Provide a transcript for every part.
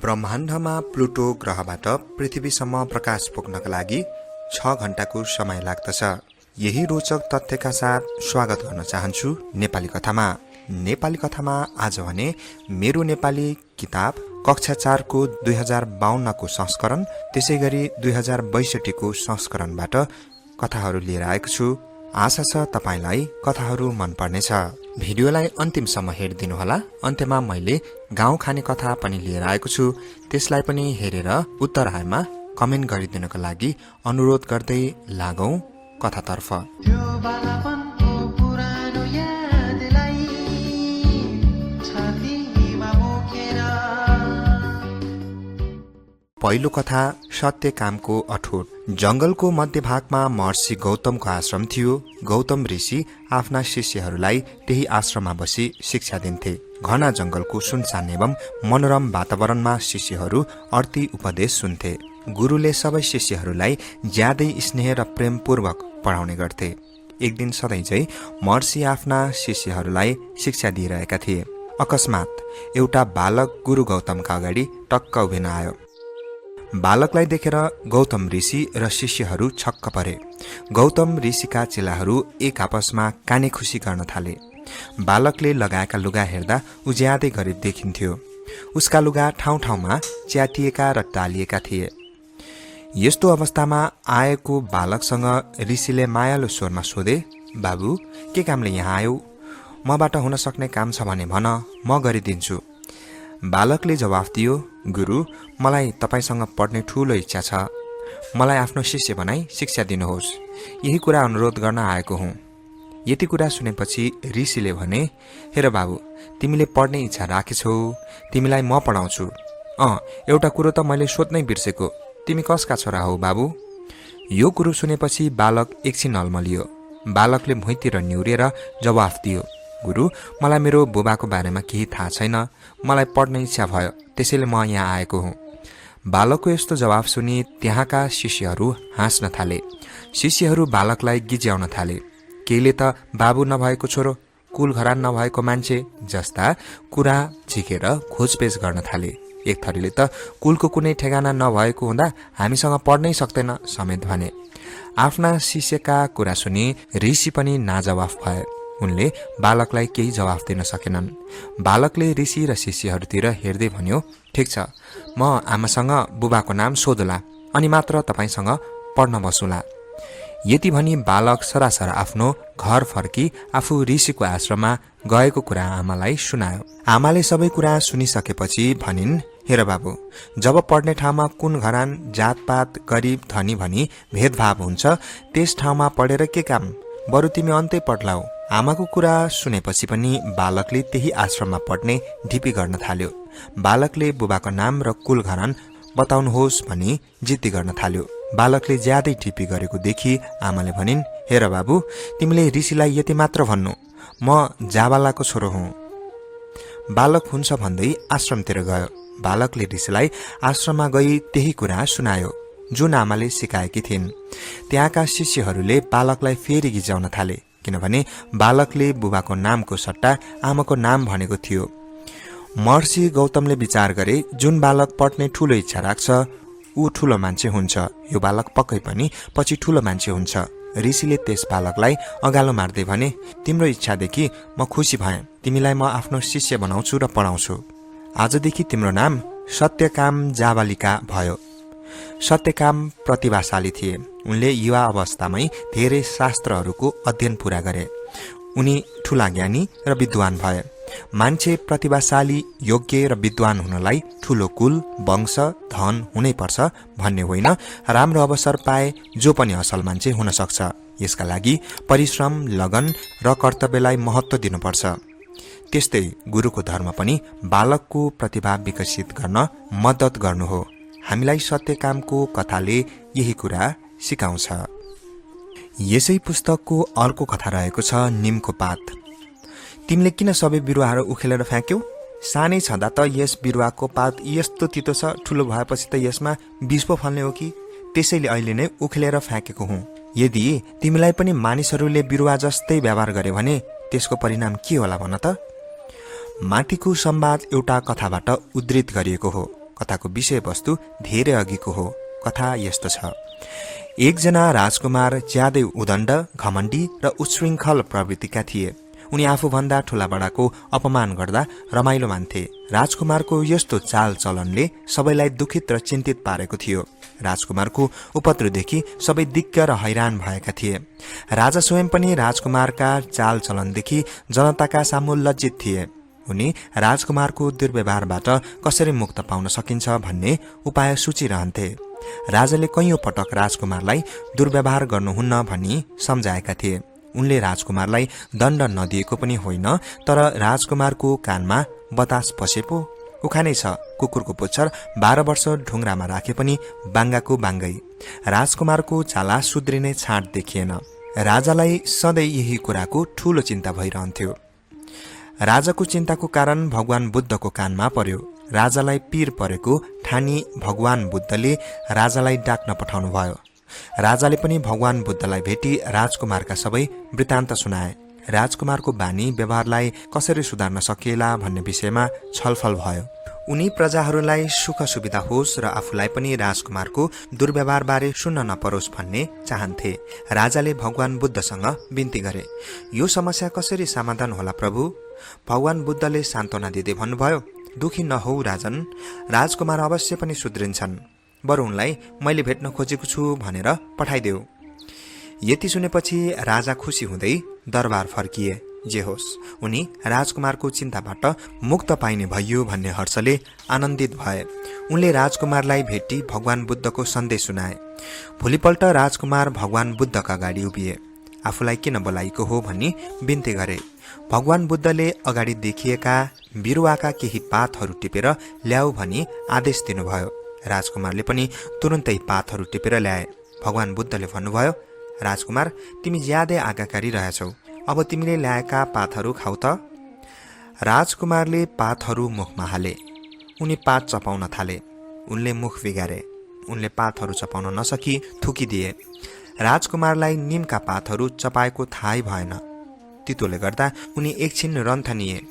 ब्रह्माण्डमा प्लुटो ग्रहबाट पृथ्वीसम्म प्रकाश पुग्नका लागि 6 घण्टाको समय लाग्दछ। यही रोचक तथ्यका साथ स्वागत गर्न चाहन्छु नेपाली कथामा। नेपाली कथामा आज भने मेरो नेपाली किताब कक्षा 4 को 2052 को संस्करण, त्यसैगरी 2062 को संस्करणबाट कथाहरू लिएर आएको छु। आशा छ तपाईलाई कथाहरू मन पर्नेछ। भिडियोलाई अन्तिमसम्म हेरिदिनुहोला। अन्त्यमा मैले गाउँ खाने कथा पनि लिएर आएको छु, त्यसलाई पनि हेरेर उत्तरायणमा कमेन्ट गरिदिनको लागि अनुरोध गर्दै लागौं कथातर्फ। पहिलो कथा सत्य कामको अठोट। जंगलको मध्यभागमा महर्षि गौतमको आश्रम थियो। गौतम ऋषि आफ्ना शिष्यहरूलाई त्यही आश्रममा बसी शिक्षा दिन्थे। घना जंगलको सुनसान एवं मनोरम वातावरणमा शिष्यहरू अर्थी उपदेश सुन्थे। गुरुले सबै शिष्यहरूलाई ज्यादै स्नेह र प्रेमपूर्वक पढाउने गर्थे। एक दिन सधैँझै महर्षि आफ्ना शिष्यहरूलाई शिक्षा दिइरहेका थिए। अकस्मात एउटा बालक गुरु गौतमका अगाडि टक्क उभिन आयो। बालकलाई देखेर गौतम ऋषि र शिष्यहरू छक्क परे। गौतम ऋषिका चेलाहरू एक आपसमा काने खुसी गर्न थाले। बालकले लगाएका लुगा हेर्दा उज्यादै गरिब देखिन्थ्यो। उसका लुगा ठाउँ ठाउँमा च्यातिएका र टालिएका थिए। यस्तो अवस्थामा आएको बालकसँग ऋषिले मायालु स्वरमा सोधे, बाबु के कामले यहाँ आयौ? मबाट हुन सक्ने काम छ भने भन, म गरिदिन्छु। बालकले जवाफ दियो, गुरु मलाई तपाईसँग पढ्ने ठूलो इच्छा छ। मलाई आफ्नो शिष्य बनाई शिक्षा दिनुहोस्। यही कुरा अनुरोध गर्न आएको हुँ। यति कुरा सुनेपछि ऋषिले भने, हेर बाबु, तिमीले पढ्ने इच्छा राखेछौ, तिमीलाई म पढाउँछु। एउटा कुरो त मैले सोध्नै बिर्सेको, तिमी कसका छोरा हौ बाबु? यो कुरो सुनेपछि बालक एकछिन अल्मलियो। बालकले भुइँतिर निहुरेर जवाफ दियो, गुरु मलाई मेरो बुबाको बारेमा केही थाहा छैन, मलाई पढ्ने इच्छा भयो, त्यसैले म यहाँ आएको हुँ। बालकको यस्तो जवाफ सुनि त्यहाँका शिष्यहरू हाँस्न थाले। शिष्यहरू बालकलाई गिज्याउन थाले। केहीले त बाबु नभएको छोरो, कुल घरान नभएको मान्छे जस्ता कुरा झिकेर खोजपेज गर्न थाले। एक थरीले त कुलको कुनै ठेगाना नभएको हुँदा हामीसँग पढ्नै सक्दैन समेत भने। आफ्ना शिष्यका कुरा सुनि ऋषि पनि नाजवाफ भए। उनले बालकलाई केही जवाफ दिन सकेनन्। बालकले ऋषि र शिष्यहरूतिर हेर्दै भन्यो, ठिक छ, म आमासँग बुबाको नाम सोधुला, अनि मात्र तपाईसँग पढ्न बसुला। यति भनी बालक सरासर आफ्नो घर फर्की आफू ऋषिको आश्रममा गएको कुरा आमालाई सुनायो। आमाले सबै कुरा सुनिसकेपछि भनिन्, हेर बाबु, जब पढ्ने ठाउँमा कुन घरान, जातपात, गरिब, धनी भनी भेदभाव हुन्छ, त्यस ठाउँमा पढेर के काम, बरु तिमी अन्तै पढ्लाऊ। आमाको कुरा सुनेपछि पनि बालकले त्यही आश्रममा पढ्ने ढिपी गर्न थाल्यो। बालकले बुबाको नाम र कुल घरान बताउनुहोस् भनी जिद्दी गर्न थाल्यो। बालकले ज्यादै ढिपी गरेको देखि आमाले भनिन्, हेर बाबु, तिमीले ऋषिलाई यति मात्र भन्नु, म जाबालाको छोरो हुँ। बालक हुन्छ भन्दै आश्रमतिर गयो। बालकले ऋषिलाई आश्रममा गई त्यही कुरा सुनायो जुन आमाले सिकाएकी थिइन्। त्यहाँका शिष्यहरूले बालकलाई फेरि गिजाउन थाले, किनभने बालकले बुबाको नामको सट्टा आमाको नाम भनेको थियो। महर्षि गौतमले विचार गरे, जुन बालक पढ्ने ठूलो इच्छा राख्छ ऊ ठूलो मान्छे हुन्छ। यो बालक पक्कै पनि पछि ठूलो मान्छे हुन्छ। ऋषिले त्यस बालकलाई अगालो मार्दै भने, तिम्रो इच्छादेखि म खुसी भएँ। तिमीलाई म आफ्नो शिष्य बनाउँछु र पढाउँछु। आजदेखि तिम्रो नाम सत्यकाम जाबालिका भयो। सत्यकाम प्रतिभाशाली थिए। उनले युवा अवस्थामै धेरै शास्त्रहरूको अध्ययन पूरा गरे। उनी ठूला ज्ञानी र विद्वान भए। मान्छे प्रतिभाशाली, योग्य र विद्वान हुनलाई ठूलो कुल, वंश, धन हुनै पर्छ भन्ने होइन। राम्रो अवसर पाए जो पनि असल मान्छे हुन सक्छ। यसका लागि परिश्रम, लगन र कर्तव्यलाई महत्त्व दिनुपर्छ। त्यस्तै गुरुको धर्म पनि बालकको प्रतिभा विकसित गर्न मद्दत गर्नु हो। हामीलाई सत्यकामको कथाले यही कुरा सिकाउँछ। यसै पुस्तकको अर्को कथा रहेको छ, निमको पात। तिमीले किन सबै बिरुवाहरू उखेलेर फ्याँक्यौ? सानै छँदा त यस बिरुवाको पात यस्तो तितो छ, ठुलो भएपछि त यसमा विष पो फल्ने हो कि? त्यसैले अहिले नै उखेलेर फ्याँकेको हुँ। यदि तिमीलाई पनि मानिसहरूले बिरुवा जस्तै व्यवहार गरे भने त्यसको परिणाम के होला भन त? माथिको संवाद एउटा कथाबाट उद्धृत गरिएको हो। कथाको विषयवस्तु धेरै अघिको हो। कथा यस्तो छ। एकजना राजकुमार ज्यादै उदण्ड, घमण्डी र उच्छृङ्खल प्रवृत्तिका थिए। उनी आफूभन्दा ठूलाबडाको अपमान गर्दा रमाइलो मान्थे। राजकुमारको यस्तो चाल चलनले सबैलाई दुखित र चिन्तित पारेको थियो। राजकुमारको उपद्रवदेखि सबै दिक्क र हैरान भएका थिए। राजा स्वयं पनि राजकुमारका चाल चलनदेखि जनताका सामु लज्जित थिए। उनी राजकुमारको दुर्व्यवहारबाट कसरी मुक्त पाउन सकिन्छ भन्ने उपाय सोचिरहन्थे। राजाले कैयौं पटक राजकुमारलाई दुर्व्यवहार गर्नुहुन्न भनी सम्झाएका थिए। उनले राजकुमारलाई दण्ड नदिएको पनि होइन, तर राजकुमारको कानमा बतास पसे पो उखानै छ, कुकुरको पुच्छर 12 वर्ष ढुङ्ग्रामा राखे पनि बाङ्गाको बाङ्गै। राजकुमारको चाला सुध्रिने छाँट देखिएन। राजालाई सधैँ यही कुराको ठूलो चिन्ता भइरहन्थ्यो। राजाको चिन्ताको कारण भगवान बुद्धको कानमा पर्यो। राजालाई पीर परेको ठानी भगवान बुद्धले राजालाई डाक्न पठाउनु भयो। राजाले पनि भगवान बुद्धलाई भेटी राजकुमारका सबै वृत्तान्त सुनाए। राजकुमारको बानी व्यवहारलाई कसरी सुधार्न सकिएला भन्ने विषयमा छलफल भयो। उनी प्रजाहरूलाई सुख सुविधा होस् र आफूलाई पनि राजकुमारको दुर्व्यवहारबारे सुन्न नपरोस् भन्ने चाहन्थे। राजाले भगवान बुद्धसँग बिन्ती गरे, यो समस्या कसरी समाधान होला प्रभु? भगवान बुद्धले सान्त्वना दिँदै भन्नुभयो, दुखी नहौ राजन, राजकुमार अवश्य पनि सुध्रिन्छन्। बरु उनलाई मैले भेट्न खोजेको छु भनेर पठाइदेऊ। यति सुनेपछि राजा खुसी हुँदै दरबार फर्किए। जे होस्, उनी राजकुमारको चिन्ताबाट मुक्त पाइने भइयो भन्ने हर्षले आनन्दित भए। उनले राजकुमारलाई भेटी भगवान बुद्धको सन्देश सुनाए। भोलिपल्ट राजकुमार भगवान बुद्धका अगाडि उभिए। आफूलाई किन बोलाइएको हो भनी बिन्ती गरे। भगवान बुद्धले अगाडि देखिएका बिरुवाका केही पातहरू टिपेर ल्याऊ भनी आदेश दिनुभयो। राजकुमारले पनि तुरुन्तै पातहरू टिपेर ल्याए। भगवान बुद्धले भन्नुभयो, राजकुमार, तिमी ज्यादै आज्ञाकारी रहेछौ, अब तिमीले ल्याएका पातहरू खाऊ त। राजकुमारले पातहरू मुखमा हाले। उनी पात चपाउन थाले। उनले मुख बिगारे। उनले पातहरू चपाउन नसकी थुकिदिए। राजकुमारलाई निमका पातहरू चपाएको थाहै भएन। तितोले गर्दा उनी एकछिन रन्थनिए।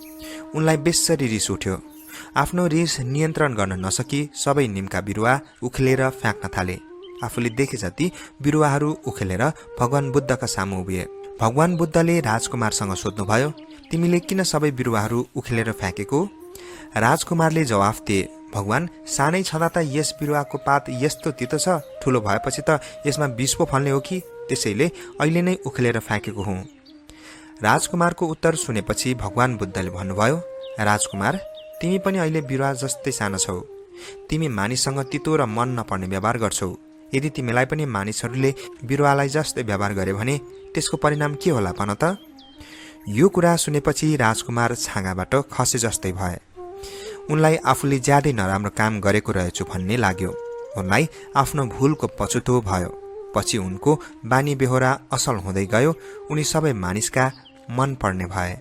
उनलाई बेस्सरी रिस उठ्यो। आफ्नो रिस नियन्त्रण गर्न नसकी सबै निमका बिरुवा उखेलेर फ्याँक्न थाले। आफूले देखे जति बिरुवाहरू उखेलेर भगवान बुद्धका सामु उभिए। भगवान बुद्धले राजकुमारसँग सोध्नुभयो, तिमीले किन सबै बिरुवाहरू उखेलेर फ्याँकेको? राजकुमारले जवाफ दिए, भगवान, सानै छँदा त यस बिरुवाको पात यस्तो तितो छ, ठुलो भएपछि त यसमा विष पो फल्ने हो कि, त्यसैले अहिले नै उखेलेर फ्याँकेको हुँ। राजकुमारको उत्तर सुनेपछि भगवान बुद्धले भन्नुभयो, राजकुमार, तिमी पनि अहिले बिरुवा जस्तै सानो छौ। तिमी मानिससँग तितो र मन नपर्ने व्यवहार गर्छौ। यदि तिमीलाई पनि मानिसहरूले बिरुवालाई जस्तै व्यवहार गरे भने त्यसको परिणाम के होला भन त? यो कुरा सुनेपछि राजकुमार छाँगाबाट खसे जस्तै भए। उनलाई आफूले ज्यादै नराम्रो काम गरेको रहेछु भन्ने लाग्यो। उनलाई आफ्नो भूलको पछुतो भयो। पछि उनको बानी बेहोरा असल हुँदै गयो। उनी सबै मानिसका मन पर्ने भए।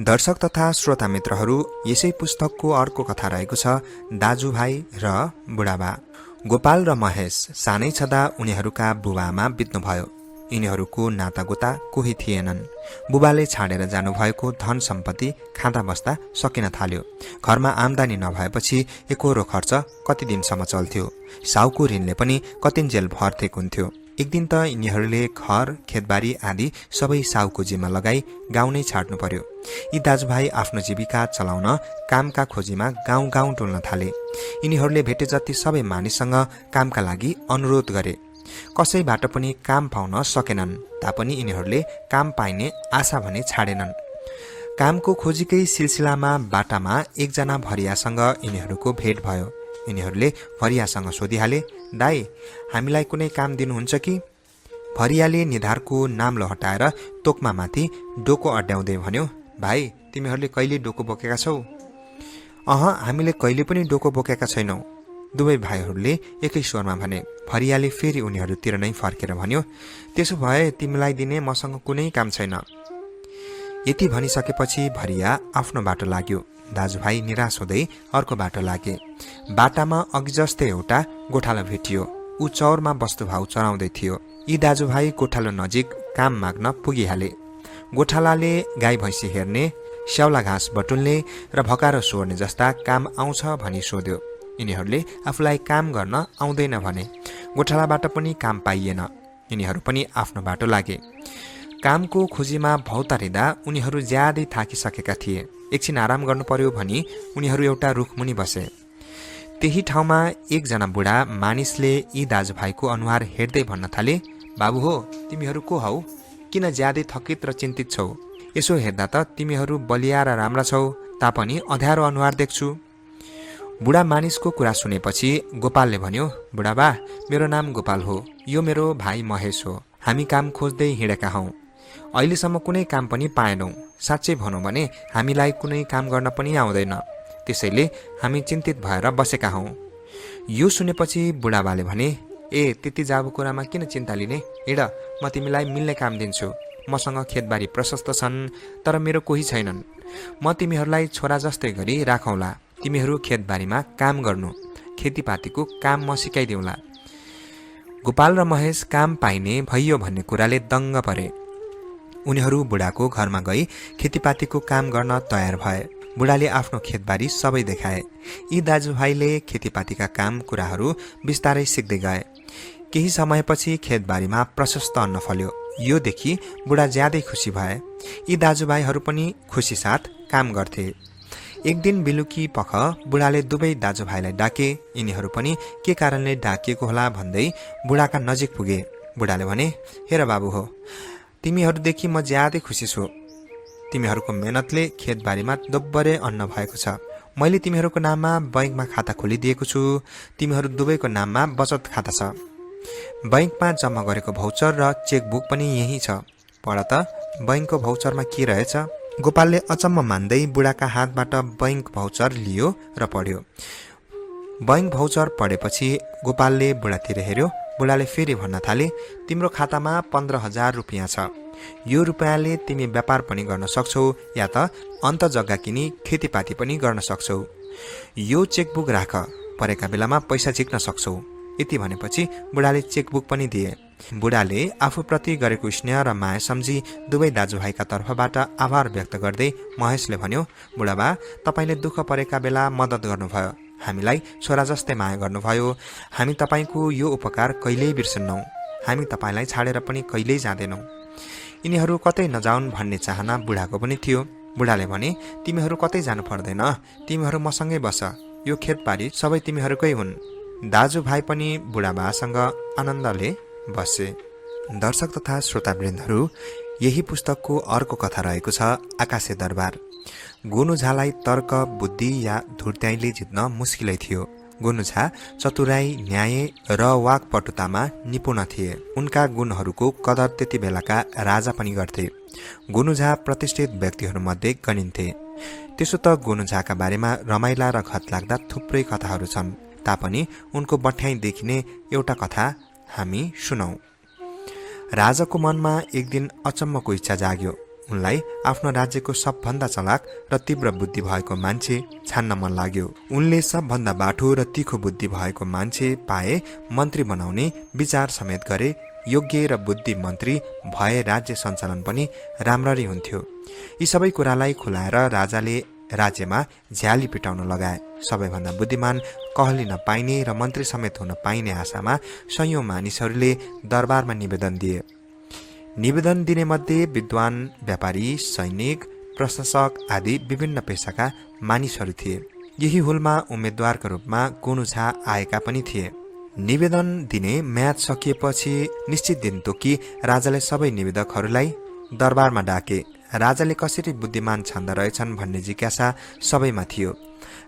दर्शक तथा श्रोता मित्रहरू, यसै पुस्तकको अर्को कथा रहेको छ दाजुभाइ र बुढाबा। गोपाल र महेश सानै छँदा उनीहरूका बुबाआमा बित्नुभयो। यिनीहरूको नातागोता कोही थिएनन्। बुबाले छाडेर जानुभएको धन सम्पत्ति खाँदा बस्दा सकिन थाल्यो। घरमा आम्दानी नभएपछि एकोहोरो खर्च कति दिनसम्म चल्थ्यो। साउको ऋणले पनि कतिन्जेल भर्थिएको हुन्थ्यो। एक दिन त यिनीहरूले घर, खेतबारी आदि सबै साउको जिम्मा लगाई गाउँ नै छाड्नु पर्यो। यी दाजुभाइ आफ्नो जीविका चलाउन कामका खोजीमा गाउँ गाउँ डुल्न थाले। यिनीहरूले भेटे जति सबै मानिससँग कामका लागि अनुरोध गरे। कसैबाट पनि काम पाउन सकेनन्। तापनि यिनीहरूले काम पाइने आशा भने छाडेनन्। कामको खोजीकै सिलसिलामा बाटामा एकजना भरियासँग यिनीहरूको भेट भयो। यिनीहरूले भरियासँग सोधिहाले, दाई, हामीलाई कुनै काम दिनुहुन्छ कि? भरियाले निधारको नाम्लो हटाएर तोक्मामाथि डोको अड्याउँदै भन्यो, भाइ, तिमीहरूले कहिले डोको बोकेका छौ? हामीले कहिले पनि डोको बोकेका छैनौ, दुवै भाइहरूले एकै स्वरमा भने। भरियाले फेरि उनीहरूतिर नै फर्केर भन्यो, त्यसो भए तिमीलाई दिने मसँग कुनै काम छैन। यति भनिसकेपछि भरिया आफ्नो बाटो लाग्यो। दाजुभाइ निराश हुँदै अर्को बाटो लागे। बाटामा अघि जस्तै एउटा गोठालो भेटियो। ऊ चौरमा वस्तुभाउ चराउँदै थियो। यी दाजुभाइ गोठालो नजिक काम माग्न पुगिहाले। गोठालाले गाई भैँसी हेर्ने, स्याउला घाँस बटुल्ने र भकारो सोर्ने जस्ता काम आउँछ भनी सोध्यो। यिनीहरूले आफूलाई काम गर्न आउँदैन भने। गोठालाबाट पनि काम पाइएन। यिनीहरू पनि आफ्नो बाटो लागे। कामको खोजीमा भौतारिँदा उनीहरू ज्यादै थाकिसकेका थिए। एकछिन आराम गर्नु पर्यो भनी उनीहरू एउटा रुखमुनि बसे। त्यही ठाउँमा एकजना बुढा मानिसले यी दाजुभाइको अनुहार हेर्दै भन्न थाले, बाबु हो, तिमीहरू को हौ? किन ज्यादै थकित र चिन्तित छौ? यसो हेर्दा त तिमीहरू बलिया र राम्रा छौ, तापनि अँध्यारो अनुहार देख्छु। बुढा मानिसको कुरा सुनेपछि गोपालले भन्यो, बुढाबा, मेरो नाम गोपाल हो। यो मेरो भाइ महेश हो। हामी काम खोज्दै हिँडेका हौँ। अहिलेसम्म कुनै काम पनि पाएनौँ। साँच्चै भनौँ भने हामीलाई कुनै काम गर्न पनि आउँदैन। त्यसैले हामी चिन्तित भएर बसेका हौँ। यो सुनेपछि बुढाबाले भने, ए त्यति जाबु कुरामा किन चिन्ता लिने? हिँड, म तिमीलाई मिल्ने काम दिन्छु। मसँग खेतबारी प्रशस्त छन्, तर मेरो कोही छैनन्। म तिमीहरूलाई छोरा जस्तै गरी राखौँला। तिमीहरू खेतबारीमा काम गर्नु। खेतीपातीको काम म सिकाइदिउँला। गोपाल र महेश काम पाइने भइयो भन्ने कुराले दङ्ग परे। उनीहरू बुढाको घरमा गई खेतीपातीको काम गर्न तयार भए। बुढाले आफ्नो खेतबारी सबै देखाए। यी दाजुभाइले खेतीपातीका काम कुराहरू बिस्तारै सिक्दै गए। केही समयपछि खेतबारीमा प्रशस्त अन्न फल्यो। यो देखि बुढा ज्यादै खुसी भए। यी दाजुभाइहरू पनि खुसी साथ काम गर्थे। एक दिन बेलुकी पख बुढाले दुवै दाजुभाइलाई डाके। यिनीहरू पनि के कारणले डाकिएको होला भन्दै बुढाका नजिक पुगे। बुढाले भने, हेर बाबु हो, तिमीहरूदेखि म ज्यादै खुसी छु। तिमीहरूको मेहनतले खेतबारीमा दोब्बरे अन्न भएको छ। मैले तिमीहरूको नाममा बैंकमा खाता खोलिदिएको छु। तिमीहरू दुवैको नाममा बचत खाता छ। बैंकमा जम्मा गरेको भौचर र चेकबुक पनि यही छ। पढ त, बैंकको भौचरमा के रहेछ? गोपालले अचम्म मान्दै बुढाका हातबाट बैंक भौचर लियो र पढ्यो। बैंक भौचर पढेपछि गोपालले बुढातिर हेर्यो। बुढाले फेरि भन्न थाले, तिम्रो खातामा 15,000 रुपियाँ छ। यो रुपियाँले तिमी व्यापार पनि गर्न सक्छौ, या त अन्त जग्गा किनी खेतीपाती पनि गर्न सक्छौ। यो चेकबुक राख, परेका बेलामा पैसा झिक्न सक्छौ। यति भनेपछि बुढाले चेकबुक पनि दिए। बुढाले आफूप्रति गरेको स्नेह र माया सम्झी दुवै दाजुभाइका तर्फबाट आभार व्यक्त गर्दै महेशले भन्यो, बुढाबा, तपाईँले दुःख परेका बेला मद्दत गर्नुभयो। हामीलाई छोरा जस्तै माया गर्नुभयो। हामी तपाईँको यो उपकार कहिल्यै बिर्सन्नौ। हामी तपाईँलाई छाडेर पनि कहिल्यै जाँदैनौ। यिनीहरू कतै नजाउन् भन्ने चाहना बुढाको पनि थियो। बुढाले भने, तिमीहरू कतै जानु पर्दैन। तिमीहरू मसँगै बस। यो खेतबारी सबै तिमीहरूकै हुन्। दाजुभाइ पनि बुढाबासँग आनन्दले बसे। दर्शक तथा श्रोतावृन्दहरू, यही पुस्तकको अर्को कथा रहेको छ आकाशे दरबार। गोनु झालाई तर्क, बुद्धि या धुर्त्याइले जित्न मुस्किलै थियो। गोनु झा चतुराई, न्याय र वाकपटुतामा निपुण थिए। उनका गुणहरूको कदर त्यति बेलाका राजा पनि गर्थे। गोनु झा प्रतिष्ठित व्यक्तिहरूमध्ये गनिन्थे। त्यसो त गोनु झाका बारेमा रमाइला र घतलाग्दा थुप्रै कथाहरू छन्, तापनि उनको बठ्याइ देखिने एउटा कथा हामी सुनौ। राजाको मनमा एक दिन अचम्मको इच्छा जाग्यो। उनलाई आफ्नो राज्यको सबभन्दा चलाक र तीव्र बुद्धि भएको मान्छे छान्न मन लाग्यो। उनले सबभन्दा बाठो र तीखो बुद्धि भएको मान्छे पाए मन्त्री बनाउने विचार समेत गरे। योग्य र बुद्धि मन्त्री भए राज्य सञ्चालन पनि राम्ररी हुन्थ्यो। यी सबै कुरालाई खुलाएर राजाले राज्यमा झ्याली पिटाउन लगाए। सबैभन्दा बुद्धिमान, कहलिन पाइने र मन्त्री समेत हुन पाइने आशामा सयौं मानिसहरूले दरबारमा निवेदन दिए। निवेदन दिने मध्ये विद्वान, व्यापारी, सैनिक, प्रशासक आदि विभिन्न पेसाका मानिसहरू थिए। यही हुलमा उम्मेद्वारका रूपमा गोनु झा आएका पनि थिए। निवेदन दिने म्याद सकिएपछि निश्चित दिन तोकी राजाले सबै निवेदकहरूलाई दरबारमा डाके। राजाले कसरी बुद्धिमान छान्द रहेछन् भन्ने जिज्ञासा सबैमा थियो।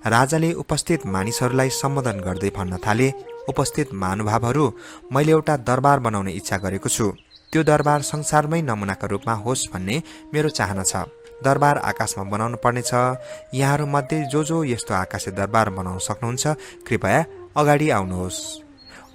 राजाले उपस्थित मानिसहरूलाई सम्बोधन गर्दै भन्न थाले, उपस्थित महानुभावहरू, मैले एउटा दरबार बनाउने इच्छा गरेको छु। त्यो दरबार संसारमै नमुनाका रूपमा होस् भन्ने मेरो चाहना छ। दरबार आकाशमा बनाउनु पर्नेछ। यहाँहरू मध्ये जो यस्तो आकाशे दरबार बनाउन सक्नुहुन्छ, कृपया अगाडि आउनुहोस्।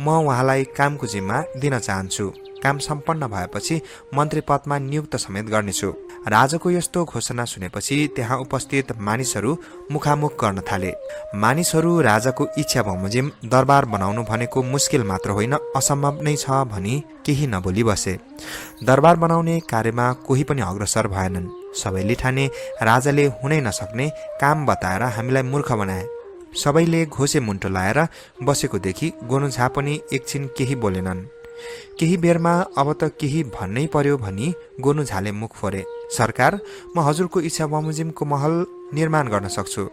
म उहाँलाई कामको जिम्मा दिन चाहन्छु। काम सम्पन्न भएपछि मन्त्री पदमा नियुक्त समेत गर्नेछु। राजाको यस्तो घोषणा सुनेपछि त्यहाँ उपस्थित मानिसहरू मुखामुख गर्न थाले। मानिसहरू राजाको इच्छा बमोजिम दरबार बनाउनु भनेको मुस्किल मात्र होइन, असम्भव नै छ भनी केही नबोली बसे। दरबार बनाउने कार्यमा कोही पनि अग्रसर भएनन्। सबैले ठाने राजाले हुनै नसक्ने काम बताएर हामीलाई मूर्ख बनाए। सबैले घोसे मुन्टो लाएर बसेको देखि गोनुझा पनि एकछिन केही बोलेनन्। केही बेरमा अब त केही भन्नै पर्यो भनी गोनुझाले मुख फोरे। सरकार, म हजुरको इच्छा बमोजिमको महल निर्माण गर्न सक्छु,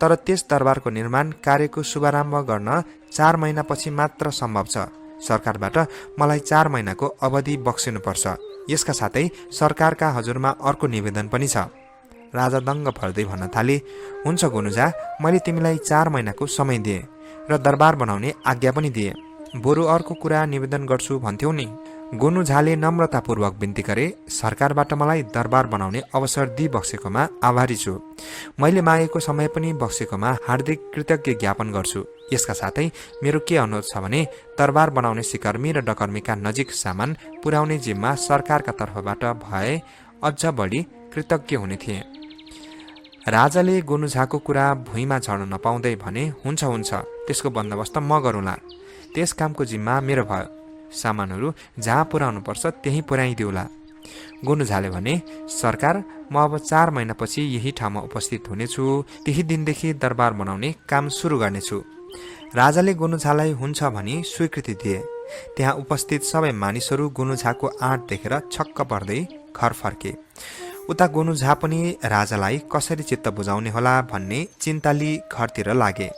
तर त्यस दरबारको निर्माण कार्यको शुभारम्भ गर्न 4 महिनापछि मात्र सम्भव छ। सरकारबाट मलाई 4 महिनाको अवधि बक्सिनुपर्छ। यसका साथै सरकारका हजुरमा अर्को निवेदन पनि छ। राजा दङ्ग पर्दै भन्न थाले, हुन्छ गोनुझा, मैले तिमीलाई 4 महिनाको समय दिएँ र दरबार बनाउने आज्ञा पनि दिएँ। बरु अर्को कुरा निवेदन गर्छु भन्थ्यौ नि। गोनुझाले नम्रतापूर्वक बिन्ती गरे, सरकारबाट मलाई दरबार बनाउने अवसर दिइबक्सेकोमा आभारी छु। मैले मागेको समय पनि बक्सेकोमा हार्दिक कृतज्ञ ज्ञापन गर्छु। यसका साथै मेरो के अनुरोध छ भने दरबार बनाउने सिकर्मी र डकर्मीका नजिक सामान पुर्याउने जिम्मा सरकारका तर्फबाट भए अझ बढी कृतज्ञ हुने थिए। राजाले गोनुझाको कुरा भुइँमा झर्न नपाउँदै भने, हुन्छ हुन्छ, त्यसको बन्दोबस्त म गरौँला। त्यस कामको जिम्मा मेरो भयो। सामानहरू जहाँ पुर्याउनु पर्छ त्यही पुर्याइदिउला। गोनुझाले भने, सरकार, म अब 4 महिनापछि यही ठाउँमा उपस्थित हुनेछु। त्यही दिनदेखि दरबार बनाउने काम सुरु गर्नेछु। राजाले गोनुझालाई हुन्छ भनी स्वीकृति दिए। त्यहाँ उपस्थित सबै मानिसहरू गोनुझाको आँट देखेर छक्क पर्दै घर फर्के। उता गोनुझा पनि राजालाई कसरी चित्त बुझाउने होला भन्ने चिन्ता लिई घरतिर लागे।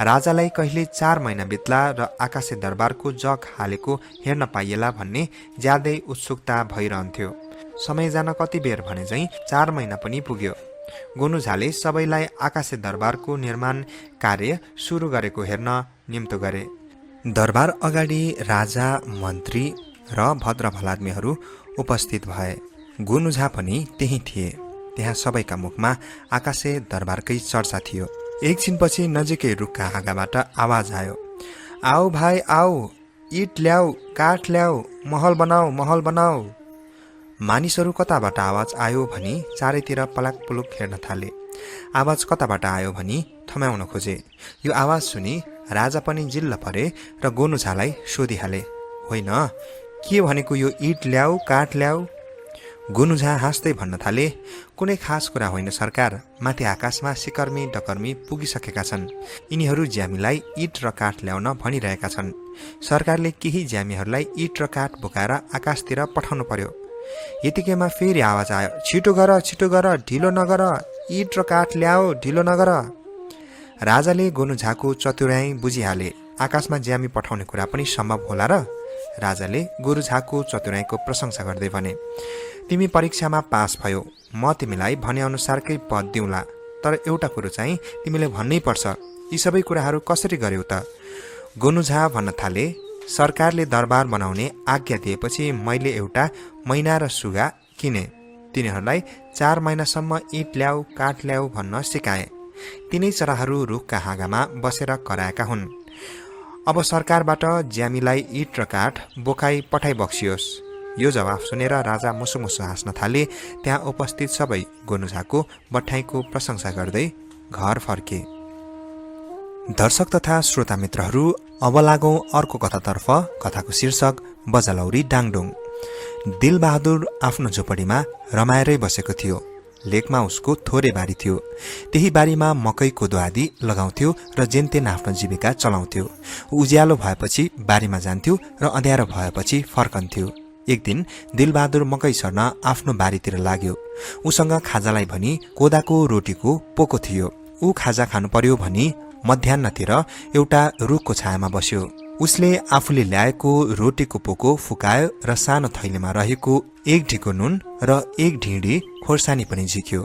राजालाई कहिले 4 महिना बित्ला र आकाशे दरबारको जग हालेको हेर्न पाइएला भन्ने ज्यादै उत्सुकता भइरहन्थ्यो। समय जान कति बेर भने झैँ 4 महिना पनि पुग्यो। गोनुझाले सबैलाई आकाशे दरबारको निर्माण कार्य सुरु गरेको हेर्न निम्तो गरे। दरबार अगाडि राजा, मन्त्री र भद्र भलाद्मीहरू उपस्थित भए। गोनुझा पनि त्यही थिए। त्यहाँ सबैका मुखमा आकाशे दरबारकै चर्चा थियो। एकछिनपछि नजिकै रुखका हाँगाबाट आवाज आयो, आओ भाइ आओ, इट ल्याऊ, काठ ल्याऊ, महल बनाऊ, महल बनाऊ। मानिसहरू कताबाट आवाज आयो भनी चारैतिर पलाक पुलुक हेर्न थाले। आवाज कताबाट आयो भनी थम्याउन खोजे। यो आवाज सुनि राजा पनि जिल्ल परे र गोनुझालाई सोधिहाले, होइन, के भनेको यो इट ल्याऊ, काठ ल्याऊ? गोनुझा हाँस्दै भन्न थाले, कुनै खास कुरा होइन सरकार, माथि आकाशमा सिकर्मी डकर्मी पुगिसकेका छन्। यिनीहरू ज्यामीलाई इट र काठ ल्याउन भनिरहेका छन्। सरकारले केही ज्यामीहरूलाई इट र काठ बोकाएर आकाशतिर पठाउनु पर्यो। यतिकैमा फेरि आवाज आयो, छिटो गर, छिटो गर, ढिलो नगर, इट र काठ ल्याऊ, ढिलो नगर। राजाले गोनुझाको चतुर्याई बुझिहाले। आकाशमा ज्यामी पठाउने कुरा पनि सम्भव होला र? राजाले गोनुझाको चतुर्याईको प्रशंसा गर्दै भने, तिमी परीक्षामा पास भयो, म तिमीलाई भने अनुसारकै पद दिउँला, तर एउटा कुरो चाहिँ तिमीले भन्नै पर्छ, यी सबै कुराहरू कसरी गर्यौ त? गोनुझा भन्न थाले, सरकारले दरबार बनाउने आज्ञा दिएपछि मैले एउटा मैना र सुगा किने। तिनीहरूलाई 4 महिनासम्म इट ल्याऊ, काठ ल्याऊ भन्न सिकाए। तिनै चराहरू रुखका हाँगामा बसेर कराएका हुन्। अब सरकारबाट ज्यामीलाई इट र काठ बोकाई पठाइ बक्सियोस्। यो जवाफ सुनेर राजा मुसु मुसु हाँस्न थाले। त्यहाँ उपस्थित सबै गोनुझाको बठाइको प्रशंसा गर्दै घर फर्के। दर्शक तथा श्रोता मित्रहरू, अब लागौं अर्को कथातर्फ। कथाको शीर्षक बजलौरी डाङडुङ। दिलबहादुर आफ्नो झोपडीमा रमाएरै बसेको थियो। लेकमा उसको थोरै बारी थियो। त्यही बारीमा मकै कोदो आदि लगाउँथ्यो र जेनतेन आफ्नो जीविका चलाउँथ्यो। उज्यालो भएपछि बारीमा जान्थ्यो र अँध्यारो भएपछि फर्कन्थ्यो। एक दिन दिलबहादुर मकै सर्न आफ्नो बारीतिर लाग्यो। उसँग खाजालाई भनी कोदाको रोटीको पोको थियो। ऊ खाजा खानु पर्यो भनी मध्यान्हतिर एउटा रुखको छायामा बस्यो। उसले आफूले ल्याएको रोटीको पोको फुकायो र सानो थैलीमा रहेको 1 ढिको नुन र 1 ढिँडी खोर्सानी पनि झिक्यो।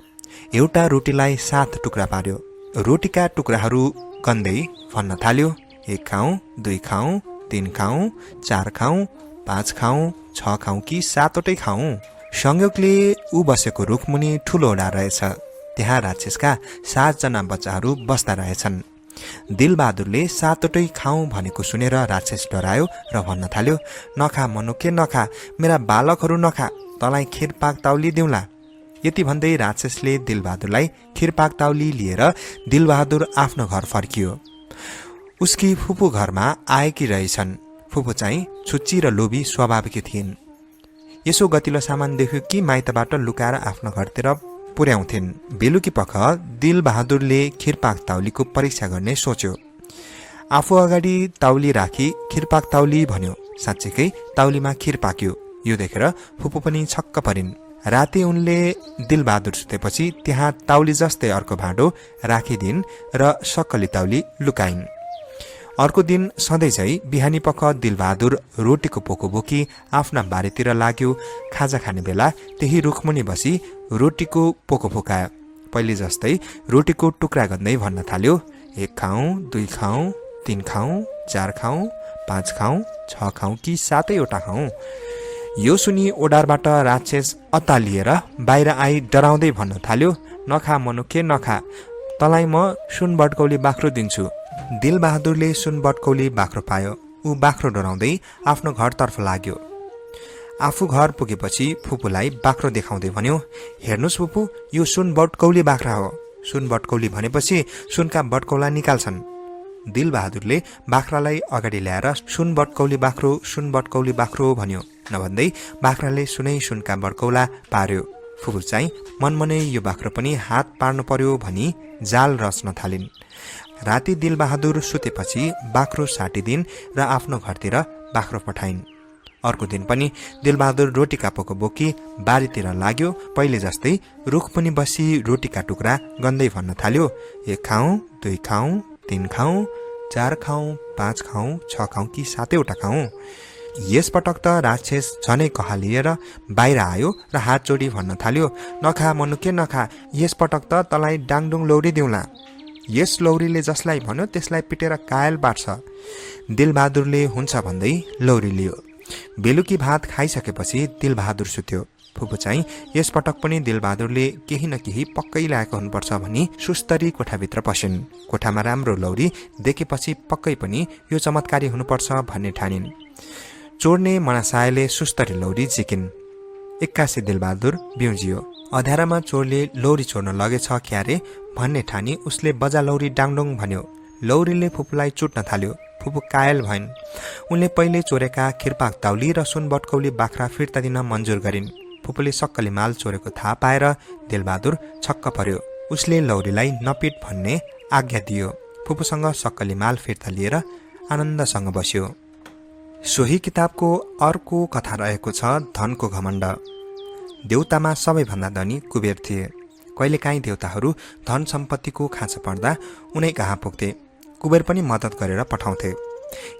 एउटा रोटीलाई 7 टुक्रा पार्यो। रोटीका टुक्राहरू गन्दै भन्न थाल्यो, 1 खाउँ, 2 खाउँ, 3 खाउँ, 4 खाउँ, 5 खाउँ, 6 खाउँ कि 7वटै खाउँ। संयोगले ऊ बसेको रुखमुनि ठूलो ओडा रहेछ। त्यहाँ राक्षसका 7 जना बच्चाहरू बस्दा रहेछन्। दिलबहादुरले 7वटै खाउँ भनेको सुनेर राक्षस डरायो र भन्न थाल्यो, नखा मनुखे नखा, मेरा बालकहरू नखा, तँलाई खिरपाक ताउली दिउँला। यति भन्दै राक्षसले दिलबहादुरलाई खिरपाक ताउली लिएर दिलबहादुर आफ्नो घर फर्कियो। उसकी फुपू घरमा आएकी रहेछन्। फुपू चाहिँ छुच्ची र लोभी स्वभावकी थिइन्। यसो गतिलो सामान देख्यो कि माइतबाट लुकाएर आफ्नो घरतिर पुर्याउँथिन्। बेलुकी पख दिलबहादुरले खिरपाक ताउलीको परीक्षा गर्ने सोच्यो। आफू अगाडि ताउली राखी खिरपाक ताउली भन्यो। साँच्चीकै ताउलीमा खिर पाक्यो। यो देखेर फुपू पनि छक्क परिन्। राति उनले दिलबहादुर सुतेपछि त्यहाँ ताउली जस्तै अर्को भाँडो राखिदिन् र सक्कली ताउली लुकाइन्। अर्को दिन सधैँ झै बिहानी पख दिलबहादुर रोटीको पोको बोकी आफ्ना बारीतिर लाग्यो। खाजा खाने बेला त्यही रुखमुनि बसी रोटीको पोको फुकायो। पहिले जस्तै रोटीको टुक्रा गर्दै भन्न थाल्यो, 1 खाउँ, 2 खाउँ, 3 खाउँ, 4 खाउँ, 5 खाउँ, 6 खाउँ कि 7वटा खाउँ। यो सुनि ओडारबाट राक्षस अत्तालिएर बाहिर आई डराउँदै भन्न थाल्यो, नखा मनुखे नखा, तँलाई म सुन बटकौली बाख्रो दिन्छु। दिलबहादुरले सुन बटकौली बाख्रो पायो। ऊ बाख्रो डराउँदै आफ्नो घरतर्फ लाग्यो। आफू घर पुगेपछि फुपूलाई बाख्रो देखाउँदै भन्यो, हेर्नुहोस् फुपू, यो सुन बटकौली बाख्रा हो। सुन बटकौली भनेपछि सुनका बटकौला निकाल्छन्। दिलबहादुरले बाख्रालाई अगाडि ल्याएर सुन बटकौली बाख्रो भन्यो। नभन्दै बाख्राले सुनका बटकौला पार्यो। फुपू चाहिँ मनमनै यो बाख्रो पनि हात पार्नु पर्यो भनी जाल रच्न थालिन्। राति दिलबहादुर सुतेपछि बाख्रो साटिदिन् र आफ्नो घरतिर बाख्रो पठाइन्। अर्को दिन पनि दिलबहादुर रोटीका पोको बोकी बारीतिर लाग्यो। पहिले जस्तै रुख पनि बसी रोटीका टुक्रा गन्दै भन्न थाल्यो, 1 खाउँ, 2 खाउँ, 3 खाउँ, 4 खाउँ, 5 खाउँ, 6 खाउँ कि 7वटा खाउँ। यसपटक त राक्षस झनै कहालिएर बाहिर आयो र हात जोडी भन्न थाल्यो, नखा मनुखे नखा, यसपटक त तँलाई डाङडुङ लौरी दिउँला। यस लौरीले जसलाई भन्यो त्यसलाई पिटेर कायल पार्छ। दिलबहादुरले हुन्छ भन्दै लौरी लियो। बेलुकी भात खाइसकेपछि दिलबहादुर सुत्यो। फुपू चाहिँ यसपटक पनि दिलबहादुरले केही न केही पक्कै ल्याएको हुनुपर्छ भनी सुस्तरी कोठाभित्र पसिन्। कोठामा राम्रो लौरी देखेपछि पक्कै पनि यो चमत्कारी हुनुपर्छ भन्ने ठानिन्। चोर्ने मनासायले सुस्तरी लौरी झिकिन्। 81 दिलबहादुर बिउजियो। अँध्यारामा चोरले लौरी चोर्न लगेछ क्यारे भन्ने ठानी उसले बजा लौरी डाङडुङ भन्यो। लौरीले फुपूलाई चुट्न थाल्यो। फुपू कायल भइन्। उनले पहिले चोरेका खिरपाक ताउली र सुन बटकौली बाख्रा फिर्ता दिन मन्जुर गरिन्। फुपूले सक्कली माल चोरेको थाहा पाएर दिलबहादुर छक्क पर्यो। उसले लौरीलाई नपिट भन्ने आज्ञा दियो। फुपूसँग सक्कली माल फिर्ता लिएर आनन्दसँग बस्यो। सोही किताबको अर्को कथा रहेको छ धनको घमण्ड। देउतामा सबैभन्दा धनी कुबेर थिए। कहिलेकाहीँ देउताहरू धन सम्पत्तिको खाँचो पर्दा उनै कहाँ पुग्थे। कुबेर पनि मद्दत गरेर पठाउँथे।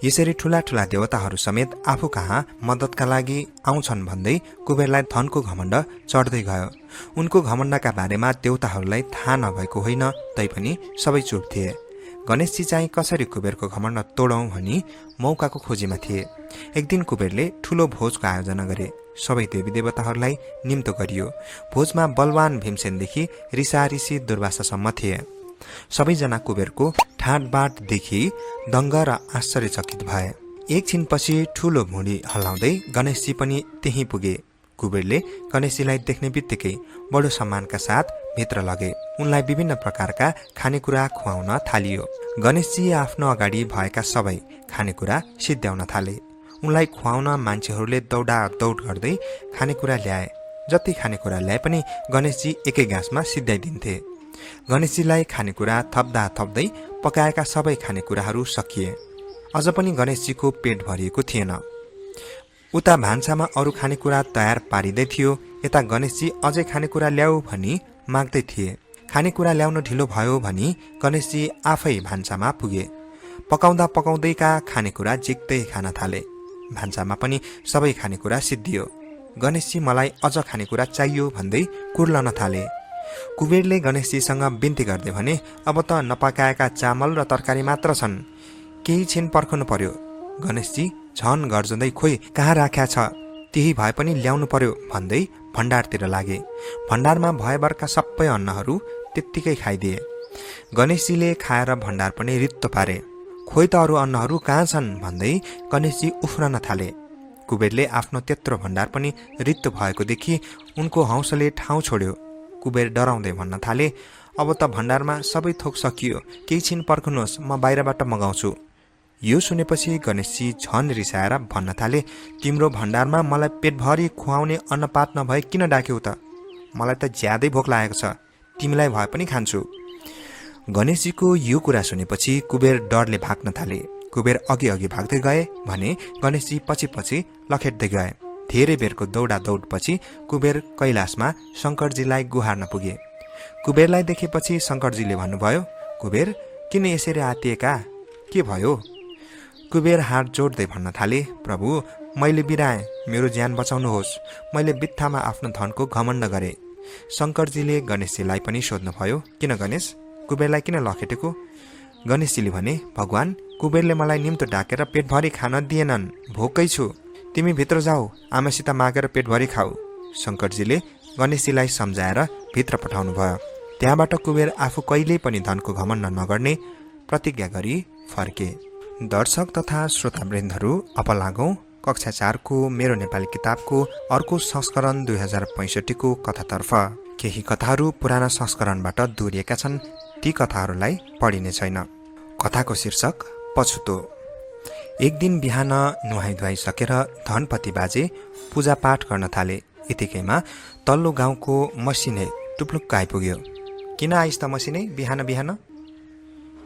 यसरी ठुला ठुला देवताहरू समेत आफू कहाँ मद्दतका लागि आउँछन् भन्दै कुबेरलाई धनको घमण्ड चढ्दै गयो। उनको घमण्डका बारेमा देउताहरूलाई थाहा नभएको होइन, तैपनि सबै चुप थिए। गणेशजी चाहिँ कसरी कुबेरको घमण्ड तोडौँ भनी मौकाको खोजीमा थिए। एक दिन कुबेरले ठुलो भोजको आयोजना गरे। सबै देवी देवताहरूलाई निम्तो गरियो। भोजमा बलवान भीमसेनदेखि ऋषि दुर्वासासम्म थिए। सबैजना कुबेरको ठाटबाट देखि दङ्ग र आश्चर्यचकित भए। एकछिनपछि ठुलो भुँडी हल्लाउँदै गणेशजी पनि त्यहीँ पुगे। कुबेरले गणेशजीलाई देख्ने बित्तिकै बडो सम्मानका साथ भित्र लगे। उनलाई विभिन्न प्रकारका खानेकुरा खुवाउन थालियो। गणेशजी आफ्नो अगाडि भएका सबै खानेकुरा सिद्ध्याउन थाले। उनलाई खुवाउन मान्छेहरूले दौडा दौड गर्दै खानेकुरा ल्याए। जति खानेकुरा ल्याए पनि गणेशजी एकै गाँसमा सिद्ध्याइदिन्थे। गणेशजीलाई खानेकुरा थप्दा थप्दै पकाएका सबै खानेकुराहरू सकिए। अझ पनि गणेशजीको पेट भरिएको थिएन। उता भान्सामा अरू खानेकुरा तयार पारिँदै थियो। यता गणेशजी अझै खानेकुरा ल्याऊ भनी माग्दै थिए। खानेकुरा ल्याउन ढिलो भयो भनी गणेशजी आफै भान्सामा पुगे। पकाउँदा पकाउँदैका खानेकुरा झिक्दै खान थाले। भान्सामा पनि सबै खानेकुरा सिद्धियो। गणेशजी मलाई अझ खानेकुरा चाहियो भन्दै कुर्लन थाले। कुबेरले गणेशजीसँग बिन्ती गर्दै भने, अब त नपकाएका चामल र तरकारी मात्र छन्, केही छिन पर्खनु पर्यो। गणेशजी झन गर्जँदै खोइ कहाँ राख्या छ, त्यही भए पनि ल्याउनु पर्यो भन्दै भण्डारतिर लागे। भण्डारमा भएभरका सबै अन्नहरू त्यत्तिकै खाइदिए। गणेशजीले खाएर भण्डार पनि रित्तो पारे। खोइ त अरू अन्नहरू कहाँ छन् भन्दै गणेशजी उफ्रन थाले। कुबेरले आफ्नो त्यत्रो भण्डार पनि रित्तो भएको देखि उनको हौसले ठाउँ छोड्यो। कुबेर डराउँदै भन्न थाले, अब त भण्डारमा सबै थोक सकियो, केही छिन पर्खनुहोस्, म बाहिरबाट मगाउँछु। यो सुनेपछि गणेशजी झन रिसाएर भन्न थाले, तिम्रो भण्डारमा मलाई पेटभरि खुवाउने अन्नपात नभए किन डाक्यौ त? मलाई त ज्यादै भोक लागेको छ, तिमीलाई भए पनि खान्छु। गणेशजीको यो कुरा सुनेपछि कुबेर डरले भाग्न थाले। कुबेर अघि अघि भाग्दै गए भने गणेशजी पछि पछि लखेट्दै गए। धेरै बेरको दौडा दौडपछि कुबेर कैलाशमा शङ्करजीलाई गुहार्न पुगे। कुबेरलाई देखेपछि शङ्करजीले भन्नुभयो, कुबेर किन यसरी आत्तिएका, के भयो? कुबेर हात जोड्दै भन्न थाले, प्रभु मैले बिराएँ, मेरो ज्यान बचाउनुहोस्, मैले बित्थामा आफ्नो धनको घमण्ड गरे। शङ्करजीले गणेशजीलाई पनि सोध्नुभयो, किन गणेश, कुबेरलाई किन लखेटेको? गणेशजीले भने, भगवान कुबेरले मलाई निम्तो ढाकेर पेटभरि खान दिएनन्, भोकै छु, तिमी भित्र जाऊ, आमासित मागेर पेटभरि खाऊ। शङ्करजीले गणेशजीलाई सम्झाएर भित्र पठाउनु भयो। त्यहाँबाट कुबेर आफू कहिल्यै पनि धनको घमण्ड नगर्ने प्रतिज्ञा गरी फर्के। दर्शक तथा श्रोतावृन्दहरू, अब लागौँ कक्षा 4 को मेरो नेपाली किताबको अर्को संस्करण 2065 को कथातर्फ। केही कथाहरू पुराना संस्करणबाट दोहोरिएका छन्, ती कथाहरूलाई पढिने छैन। कथाको शीर्षक पछुतो। एक दिन बिहान नुहाई धुवाई सकेर धनपति बाजे पूजापाठ गर्न थाले। यतिकैमा तल्लो गाउँको मसिने टुप्लुक्क आइपुग्यो। किन आइस् त मसिने बिहान बिहान?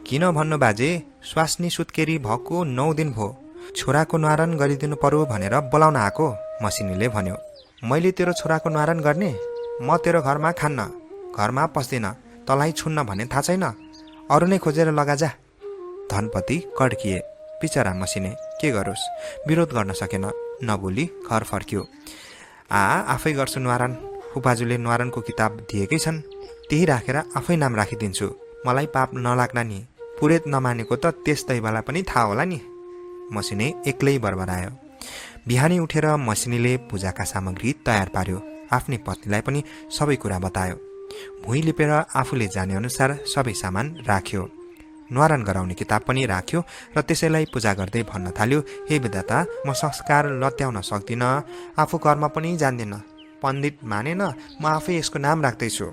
किन भन्नु बाजे, स्वास्नी सुत्केरी भएको 9 दिन भयो, छोराको न्वारन गरिदिनु पर्यो भनेर बोलाउन आएको, मसिनीले भन्यो। मैले तेरो छोराको न्वारन गर्ने? म तेरो घरमा खान्न, घरमा पस्दिन, तँलाई छुन्न भन्ने थाहा छैन, अरू नै खोजेर लगा जा। धनपति कड्किए। बिचरा मसिने के गरोस्, विरोध गर्न सकेन, नबोली घर फर्क्यो। आफै गर्छु न्वारन, फुपाजुले न्वारनको किताब दिएकै छन्, त्यही राखेर आफै नाम राखिदिन्छु, मलाई पाप नलाग्ला नि, पुरेत नमानेको त त्यस दैवालाई पनि थाहा होला नि। मसिने एक्लै बरबरायो। बिहानै उठेर मसिनीले पूजाका सामग्री तयार पार्यो। आफ्नै पत्नीलाई पनि सबै कुरा बतायो। भुइँ लिपेर आफूले जाने अनुसार सबै सामान राख्यो। न्वारन गराउने किताब पनि राख्यो र त्यसैलाई पूजा गर्दै भन्न थाल्यो, हे विधाता, म संस्कार लत्याउन सक्दिनँ, आफू कर्म पनि जान्दिनँ, पण्डित मानेन, म आफै यसको नाम राख्दैछु।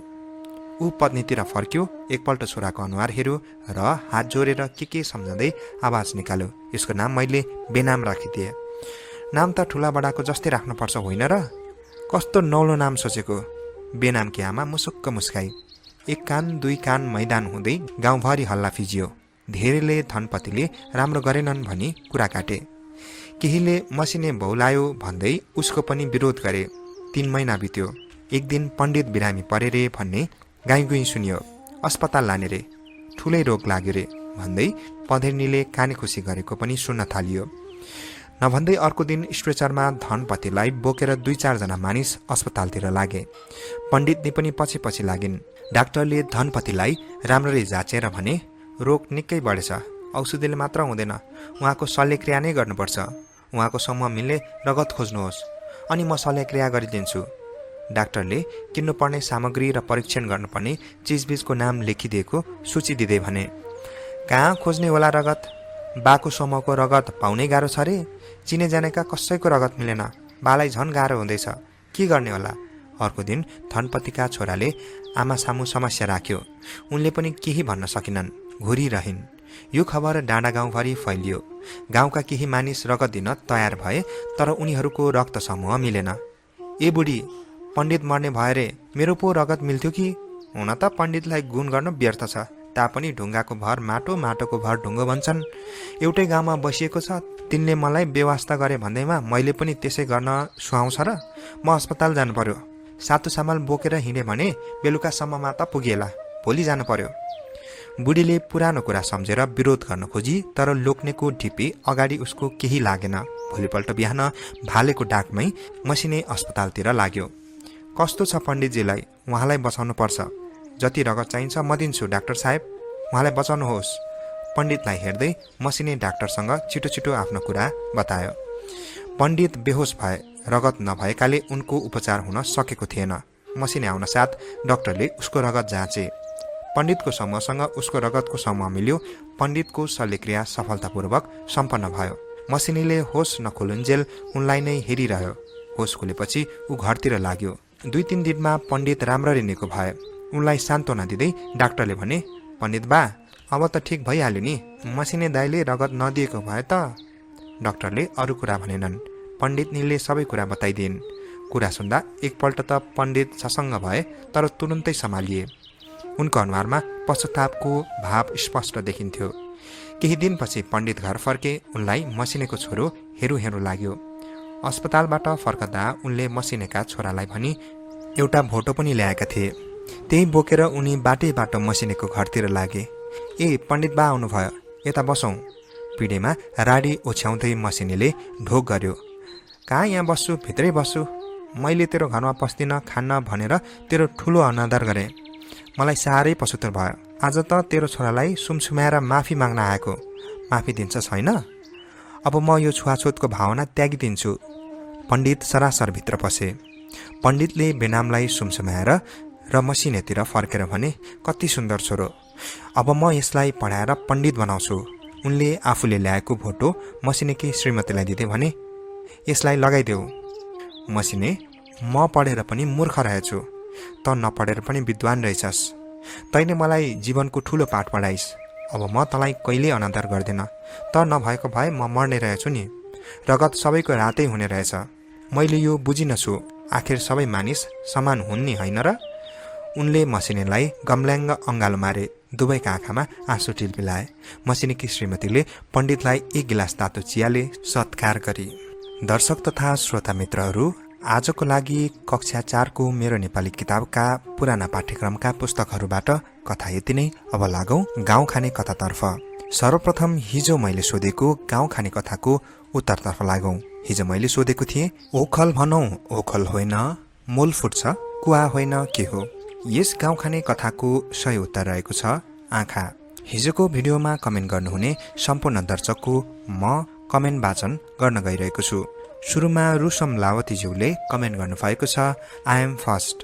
ऊ पत्नीतिर फर्क्यो, एकपल्ट छोराको अनुहार हेऱ्यो र हात जोडेर के सम्झँदै आवाज निकाल्यो, यसको नाम मैले बेनाम राखिदिएँ। नाम त ठुला बडाको जस्तै राख्नुपर्छ होइन र? कस्तो नौलो नाम सोचेको? बेनामकी आमा मुसुक्क मुस्काई। एक कान दुई कान मैदान हुँदै गाउँभरि हल्ला फिजियो। धेरैले धनपतिले राम्रो गरेनन् भनी कुरा काटे। केहीले मसिने भौलायो भन्दै उसको पनि विरोध गरे। 3 महिना बित्यो। एक दिन पण्डित बिरामी परे रे भन्ने गाईगुई सुनियो। अस्पताल लाने रे, ठुलै रोग लाग्यो रे भन्दै पधेर्नीले काने खुसी गरेको पनि सुन्न थालियो। नभन्दै अर्को दिन स्ट्रेचरमा धनपतिलाई बोकेर 2-4 जना मानिस अस्पतालतिर लागे। पण्डितले पनि पछि पछि लागिन्। डाक्टरले धनपतिलाई राम्ररी जाँचेर भने, रोग निकै बढेछ, औषधिले मात्र हुँदैन, उहाँको शल्यक्रिया नै गर्नुपर्छ, उहाँको समूह मिल्ने रगत खोज्नुहोस्, अनि म शल्यक्रिया गरिदिन्छु। डाक्टरले किन्नुपर्ने सामग्री र परीक्षण गर्नुपर्ने चिजबिजको नाम लेखिदिएको सूची दिँदै भने, कहाँ खोज्ने होला रगत? बाको समूहको रगत पाउनै गाह्रो छ रे, चिने जानेका कसैको रगत मिलेन, बालाई झन् गाह्रो हुँदैछ, के गर्ने होला? अर्को दिन धनपतिका छोराले आमा सामु समस्या राख्यो। उनले पनि केही भन्न सकिनन्, घुरिरहन्। यो खबर डाँडा गाउँभरि फैलियो। गाउँका केही मानिस रगत दिन तयार भए, तर उनीहरूको रक्त समूह मिलेन। ए बुढी, पण्डित मर्ने भयो रे, मेरो पो रगत मिल्थ्यो कि? हुन त पण्डितलाई गुण गर्न व्यर्थ छ, तापनि ढुङ्गाको भर माटो, माटोको भर ढुङ्गो भन्छन्। एउटै गाउँमा बसिएको छ, तिनले मलाई व्यवस्था गरे भन्दैमा मैले पनि त्यसै गर्न सुहाउँछ र? म अस्पताल जानु पर्यो, सातु सामाल बोकेर हिँडे भने बेलुकासम्ममा त पुगेला, भोलि जानु पर्यो। बुढीले पुरानो कुरा सम्झेर विरोध गर्न खोजी, तर लोक्नेको ढिपी अगाडि उसको केही लागेन। भोलिपल्ट बिहान भालेको डाकमै मसिने अस्पतालतिर लाग्यो। कस्तो छ पण्डितजीलाई? उहाँलाई बचाउनु पर्छ, जति रगत चाहिन्छ म दिन्छु डाक्टर साहेब, उहाँलाई बचाउनुहोस्। पण्डितलाई हेर्दै मसिने डाक्टरसँग छिटो छिटो आफ्नो कुरा बतायो। पण्डित बेहोस भए, रगत नभएकाले उनको उपचार हुन सकेको थिएन। मसिने आउन साथ डाक्टरले उसको रगत जाँचे। पण्डितको समूहसँग उसको रगतको समूह मिल्यो। पण्डितको शल्यक्रिया सफलतापूर्वक सम्पन्न भयो। मसिनीले होस नखोलुन्जेल उनलाई नै हेरिरह्यो। होस खुलेपछि ऊ घरतिर लाग्यो। 2-3 दिनमा पण्डित राम्ररी निको भए। उनलाई सान्त्वना दिँदै डाक्टरले भने, पण्डित बा, अब त ठिक भइहाल्यो नि, मसिने दाइले रगत नदिएको भए त? डाक्टरले अरू कुरा भनेनन्। पण्डितनीले सबै कुरा बताइदिन्। कुरा सुन्दा एकपल्ट त पण्डित ससँग भए, तर तुरुन्तै सम्हालिए। उनको अनुहारमा पश्चातापको भाव स्पष्ट देखिन्थ्यो। केही दिनपछि पण्डित घर फर्के। उनलाई मसिनेको छोरो हेरु हेरु लाग्यो। अस्पतालबाट फर्कदा उनले मसिनेका छोरालाई भनी एउटा भोटो पनि ल्याएका थिए। त्यही बोकेर उनी बाटै बाटो मसिनेको घरतिर लागे। ए पण्डित बा आउनुभयो, यता बसौँ। पिँढेमा राडी ओछ्याउँदै मसिनेले ढोक गर्यो। कहाँ यहाँ बस्छु, भित्रै बस्छु। मैले तेरो घरमा पस्दिनँ खान्न भनेर तेरो ठुलो अनादर गरेँ। मलाई साह्रै पछुतो भयो। आज त तेरो छोरालाई सुमसुमाएर माफी माग्न आएको। माफी दिन्छ छैन? अब म यो छुवाछुतको भावना त्यागिदिन्छु। पण्डित सरासर भित्र पसे। पण्डितले बेनामलाई सुमसुमाएर र मसिनेतिर फर्केर भने, कति सुन्दर छोरो, अब म यसलाई पढाएर पण्डित बनाउँछु। उनले आफूले ल्याएको भोटो मसिनेकी श्रीमतीलाई दिँदै भने, यसलाई लगाइदेऊ। मसिने, म पढेर पनि मूर्ख रहेछु, त नपढेर पनि विद्वान रहेछस्। तैँले मलाई जीवनको ठुलो पाठ पढाइस्। अब म तँलाई कहिल्यै अनादर गर्दिन। त नभएको भए म मर्ने रहेछु नि। रगत सबैको रातै हुने रहेछ। मैले यो बुझिनछु। आखिर सबै मानिस समान हुन् नि, होइन र? उनले मसिनेलाई गम्ल्याङ्ग अङ्गालो मारे। दुवैका आँखामा आँसु टिलपिलाए। मसिनेकी श्रीमतीले पण्डितलाई एक गिलास तातो चियाले सत्कार गरी। दर्शक तथा श्रोता मित्रहरू, आजको लागि कक्षा 4 को मेरो नेपाली किताबका पुराना पाठ्यक्रमका पुस्तकहरूबाट कथा यति नै। अब लागौं गाउँ खाने कथातर्फ। सर्वप्रथम हिजो मैले सोधेको गाउँ खाने कथाको उत्तरतर्फ लागौं। हिजो मैले सोधेको थिएँ, ओखल भनौं ओखल होइन, मूल फुट्छ कुवा होइन के हो? यस गाउँ खाने कथाको सही उत्तर रहेको छ आँखा। हिजोको भिडियोमा कमेन्ट गर्नुहुने सम्पूर्ण दर्शकको म कमेन्ट वाचन गर्न गइरहेको छु। सुरुमा रुसम लावतीज्यूले कमेन्ट गर्नुभएको छ, आई एम फर्स्ट।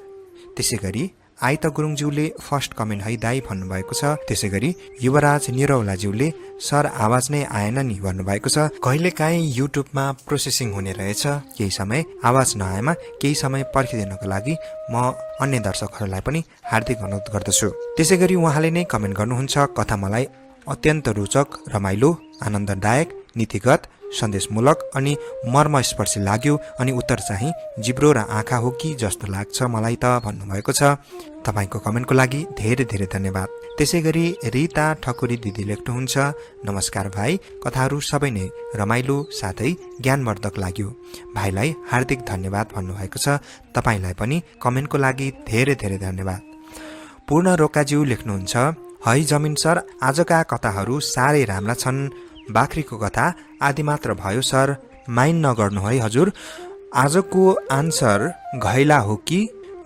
त्यसै गरी आइता गुरुङज्यूले फर्स्ट कमेन्ट है दाई भन्नुभएको छ। त्यसै गरी युवराज निरौलाज्यूले सर आवाज नै आएन नि भन्नुभएको छ। कहिलेकाहीँ युट्युबमा प्रोसेसिङ हुने रहेछ, केही समय आवाज नआएमा केही समय पर्खिदिनको लागि म अन्य दर्शकहरूलाई पनि हार्दिक अनुरोध गर्दछु। त्यसै गरी उहाँले नै कमेन्ट गर्नुहुन्छ, कथा मलाई अत्यन्त रोचक, रमाइलो, आनन्ददायक, नीतिगत, सन्देशमूलक अनि मर्मस्पर्शी लाग्यो। अनि उत्तर चाहिँ जिब्रो र आँखा हो कि जस्तो लाग्छ मलाई त भन्नुभएको छ। तपाईँको कमेन्टको लागि धेरै धेरै धन्यवाद। त्यसै गरी रीता ठकुरी दिदी लेख्नुहुन्छ, नमस्कार भाइ, कथाहरू सबै नै रमाइलो साथै ज्ञानवर्धक लाग्यो। भाइलाई हार्दिक धन्यवाद भन्नुभएको छ। तपाईँलाई पनि कमेन्टको लागि धेरै धेरै धन्यवाद। पूर्ण रोकाज्यू लेख्नुहुन्छ, है जमिन सर, आजका कथाहरू साह्रै राम्रा छन्। बाख्रीको कथा आदि मात्र भयो सर, माइन्ड नगर्नु है हजुर। आजको आन्सर घैला हो कि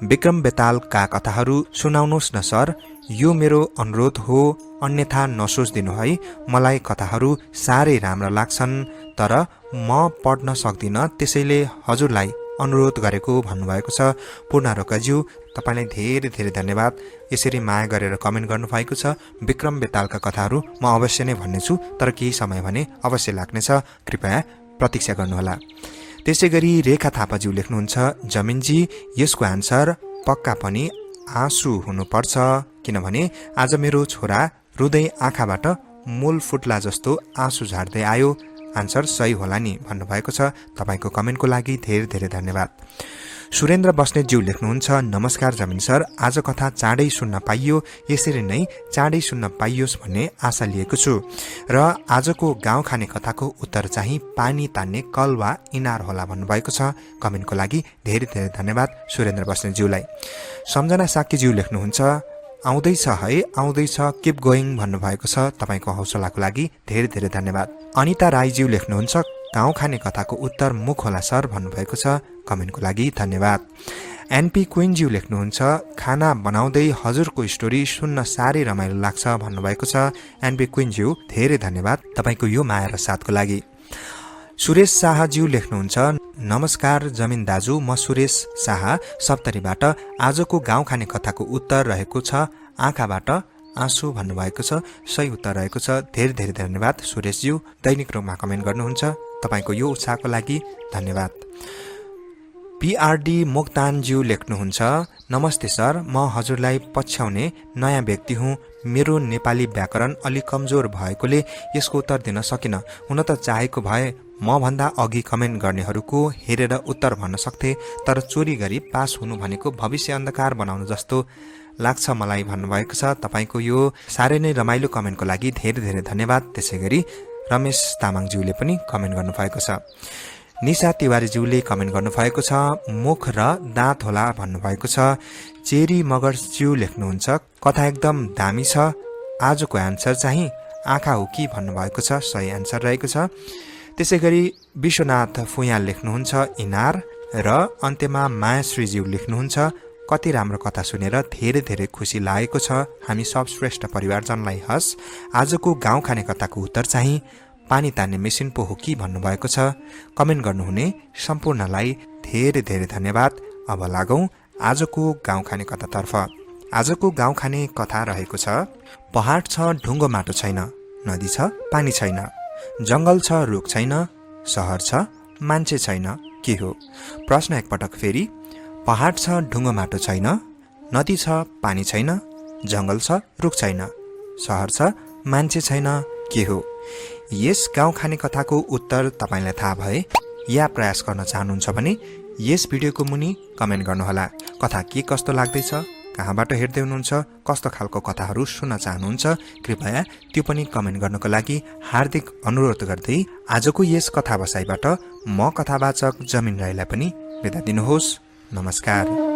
विक्रम बेतालका कथाहरू सुनाउनुहोस् न सर, यो मेरो अनुरोध हो, अन्यथा नसोच्दिनु है। मलाई कथाहरू साह्रै राम्रा लाग्छन्, तर म पढ्न सक्दिनँ, त्यसैले हजुरलाई अनुरोध गरेको भन्नुभएको छ। पूर्ण रोकाज्यू, तपाईँलाई धेरै धेरै धन्यवाद यसरी माया गरेर कमेन्ट गर्नुभएको छ। विक्रम बेतालका कथाहरू म अवश्य नै भन्नेछु, तर केही समय भने अवश्य लाग्नेछ, कृपया प्रतीक्षा गर्नुहोला। त्यसै गरी रेखा थापाज्यू लेख्नुहुन्छ, जमिनजी, यसको आन्सर पक्का पनि आँसु हुनुपर्छ, किनभने आज मेरो छोरा रुँदै आँखाबाट मूल फुट्ला जस्तो आँसु झार्दै आयो। आन्सर सही होला नि भन्नुभएको छ। तपाईँको कमेन्टको लागि धेरै धेरै धन्यवाद। सुरेन्द्र बस्नेतज्यू लेख्नुहुन्छ, नमस्कार जमिन सर, आज कथा चाँडै सुन्न पाइयो, यसरी नै चाँडै सुन्न पाइयोस् भन्ने आशा लिएको छु। र आजको गाउँ खाने कथाको उत्तर चाहिँ पानी तान्ने कल वा इनार होला भन्नुभएको छ। कमेन्टको लागि धेरै धेरै धन्यवाद सुरेन्द्र बस्नेतज्यूलाई। सम्झना साक्यज्यू लेख्नुहुन्छ, आउँदैछ है, आउँदैछ, किप गोइङ भन्नुभएको छ। तपाईँको हौसलाको लागि धेरै धेरै धन्यवाद। अनिता राईज्यू लेख्नुहुन्छ, गाउँ खाने कथाको उत्तर मुख होला सर भन्नुभएको छ। कमेन्टको लागि धन्यवाद। एनपी क्विनज्यू लेख्नुहुन्छ, खाना बनाउँदै हजुरको स्टोरी सुन्न साह्रै रमाइलो लाग्छ भन्नुभएको छ। एनपी क्विनज्यू धेरै धन्यवाद तपाईँको यो माया र साथको लागि। सुरेश शाहज्यू लेख्नुहुन्छ, नमस्कार जमिन दाजु, म सुरेश शाह सप्तरीबाट। आजको गाउँ खाने कथाको उत्तर रहेको छ आँखाबाट आँसु भन्नुभएको छ। सही उत्तर रहेको छ। धेरै धेरै धन्यवाद सुरेशज्यू, दैनिक रूपमा कमेन्ट गर्नुहुन्छ। तपाईँको यो उत्साहको लागि धन्यवाद। पीआरडी मोक्तानज्यू लेख्नुहुन्छ, नमस्ते सर, म हजुरलाई पछ्याउने नयाँ व्यक्ति हुँ। मेरो नेपाली व्याकरण अलि कमजोर भएकोले यसको उत्तर दिन सकिनँ। हुन त चाहेको भए म भन्दा अघि कमेन्ट गर्नेहरूको हेरेर उत्तर भन्न सक्थे, तर चोरी गरी पास हुनु भनेको भविष्य अन्धकार बनाउनु जस्तो लाग्छ मलाई भन्नुभएको छ। तपाईको यो साह्रै नै रमाइलो कमेन्टको लागि धेरै धेरै धन्यवाद। त्यसैगरी रमेश तामाङज्यूले पनि कमेन्ट गर्नुभएको छ। निशा तिवारीज्यूले कमेन्ट गर्नुभएको छ, मुख र दाँत होला भन्नुभएको छ। चेरी मगर्सज्यू लेख्नुहुन्छ, कथा एकदम दामी छ। आजको एन्सर चाहिँ आँखा हो कि भन्नुभएको छ, सही एन्सर रहेको छ। त्यसैगरी विश्वनाथ फुयाल लेख्नुहुन्छ इनार, र अन्त्यमा मायाश्रीज्यू लेख्नुहुन्छ, कति राम्रो कथा सुनेर धेरै धेरै खुसी लागेको छ। हामी सब श्रेष्ठ परिवारजनलाई हस्। आजको गाउँ खाने कथाको उत्तर चाहिँ पानी तान्ने मेसिन पो हो कि भन्नुभएको छ। कमेन्ट गर्नुहुने सम्पूर्णलाई धेरै धेरै धन्यवाद। अब लागौं आजको गाउँ खाने कथातर्फ। आजको गाउँ खाने कथा रहेको छ, पहाड छ ढुङ्गो माटो छैन, नदी छ पानी छैन, जंगल छ रुख छैन, शहर छ मान्छे छैन, के हो? प्रश्न एकपटक फेरि, पहाड छ ढुङ्गो माटो छैन, नदी छ पानी छैन, जंगल छ रुख छैन, शहर छ मान्छे छैन, के हो? यस गाउँ खाने कथाको उत्तर तपाईलाई थाहा भए या प्रयास गर्न चाहनुहुन्छ भने यस भिडियोको मुनि कमेन्ट गर्नुहोला। कथा के कस्तो लाग्दैछ, कहाँबाट हेर्दै हुनुहुन्छ, कस्तो खालको कथाहरू सुन्न चाहनुहुन्छ, कृपया त्यो पनि कमेन्ट गर्नको लागि हार्दिक अनुरोध गर्दै आजको यस कथा बसाइबाट म कथावाचक जमिन राईलाई पनि बिदा दिनुहोस्। नमस्कार।